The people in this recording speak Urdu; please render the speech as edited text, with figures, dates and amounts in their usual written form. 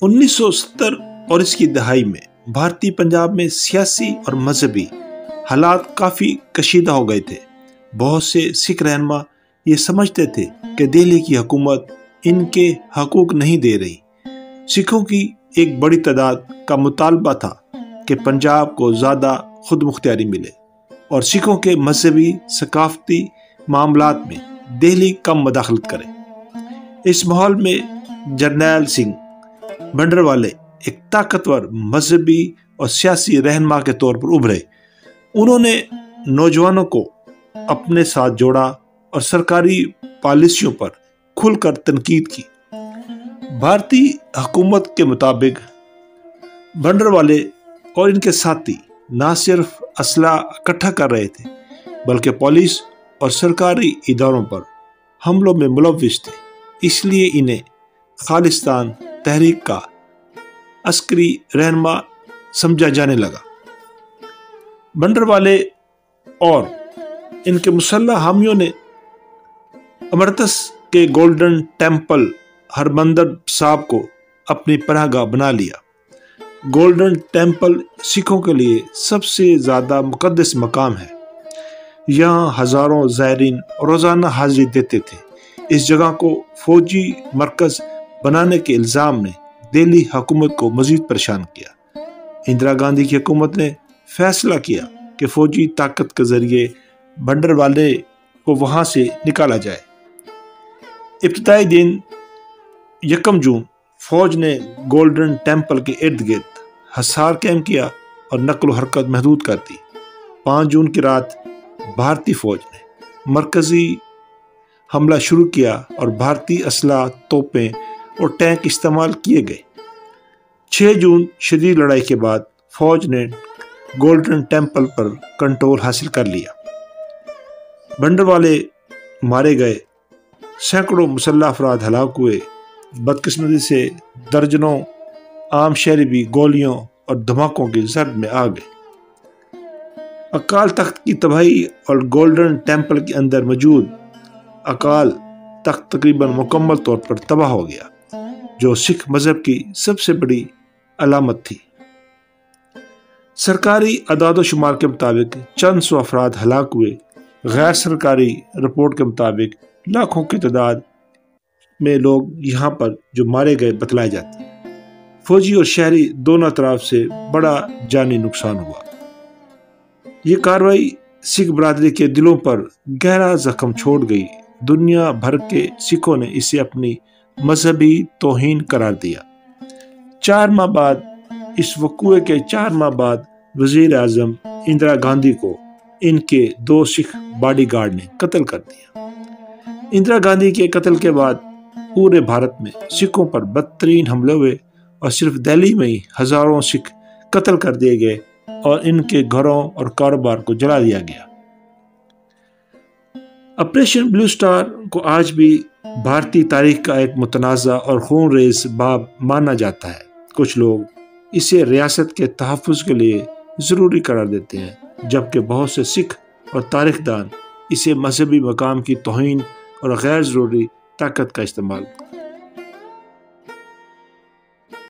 1970 اور اس کی دہائی میں بھارتی پنجاب میں سیاسی اور مذہبی حالات کافی کشیدہ ہو گئے تھے۔ بہت سے سکھ رہنما یہ سمجھتے تھے کہ دہلی کی حکومت ان کے حقوق نہیں دے رہی۔ سکھوں کی ایک بڑی تعداد کا مطالبہ تھا کہ پنجاب کو زیادہ خود مختاری ملے اور سکھوں کے مذہبی ثقافتی معاملات میں دہلی کم مداخلت کرے۔ اس ماحول میں جرنیل سنگھ بھنڈروالے ایک طاقتور مذہبی اور سیاسی رہنما کے طور پر ابھرے۔ انہوں نے نوجوانوں کو اپنے ساتھ جوڑا اور سرکاری پالیسیوں پر کھل کر تنقید کی۔ بھارتی حکومت کے مطابق بھنڈروالے اور ان کے ساتھی نہ صرف اسلحہ اکٹھا کر رہے تھے بلکہ پولیس اور سرکاری اداروں پر حملوں میں ملوث تھے۔ اس لیے انہیں خالصتان تحریک کا عسکری رہنما سمجھا جانے لگا۔ بھنڈروالے اور ان کے مسلح حامیوں نے امرتسر کے گولڈن ٹیمپل ہرمندر صاحب کو اپنی پناہ گاہ بنا لیا۔ گولڈن ٹیمپل سکھوں کے لیے سب سے زیادہ مقدس مقام ہے۔ یہاں ہزاروں زائرین روزانہ حاضری دیتے تھے۔ اس جگہ کو فوجی مرکز بنانے کے الزام نے دہلی حکومت کو مزید پریشان کیا۔ اندرا گاندھی کی حکومت نے فیصلہ کیا کہ فوجی طاقت کے ذریعے بھنڈروالے کو وہاں سے نکالا جائے۔ ابتدائی دن 1 جون فوج نے گولڈن ٹیمپل کے ارد گرد حصار قائم کیا اور نقل و حرکت محدود کر دی۔ 5 جون کی رات بھارتی فوج نے مرکزی حملہ شروع کیا اور بھارتی اسلحہ، توپیں اور ٹینک استعمال کیے گئے۔ 6 جون شدید لڑائی کے بعد فوج نے گولڈن ٹیمپل پر کنٹرول حاصل کر لیا۔ بھنڈروالے مارے گئے، سینکڑوں مسلح افراد ہلاک ہوئے۔ بدقسمتی سے درجنوں عام شہری بھی گولیوں اور دھماکوں کی زرد میں آ گئے۔ اکال تخت کی تباہی اور گولڈن ٹیمپل کے اندر موجود اکال تخت تقریباً مکمل طور پر تباہ ہو گیا، جو سکھ مذہب کی سب سے بڑی علامت تھی۔ سرکاری اعداد و شمار کے مطابق چند سو افراد ہلاک ہوئے۔ غیر سرکاری رپورٹ کے مطابق لاکھوں کی تعداد میں لوگ یہاں پر جو مارے گئے بتلائے جاتے ہیں۔ فوجی اور شہری دونوں طرف سے بڑا جانی نقصان ہوا۔ یہ کارروائی سکھ برادری کے دلوں پر گہرا زخم چھوڑ گئی۔ دنیا بھر کے سکھوں نے اسے اپنی مذہبی توہین قرار دیا۔ 4 ماہ بعد، اس وقوعے کے 4 ماہ بعد وزیر اعظم اندرا گاندھی کو ان کے 2 سکھ باڈی گارڈ نے قتل کر دیا۔ اندرا گاندھی کے قتل کے بعد پورے بھارت میں سکھوں پر بدترین حملے ہوئے اور صرف دہلی میں ہی ہزاروں سکھ قتل کر دیے گئے اور ان کے گھروں اور کاروبار کو جلا دیا گیا۔ آپریشن بلیو سٹار کو آج بھی بھارتی تاریخ کا ایک متنازع اور خون ریز باب مانا جاتا ہے۔ کچھ لوگ اسے ریاست کے تحفظ کے لیے ضروری قرار دیتے ہیں، جبکہ بہت سے سکھ اور تاریخ دان اسے مذہبی مقام کی توہین اور غیر ضروری طاقت کا استعمال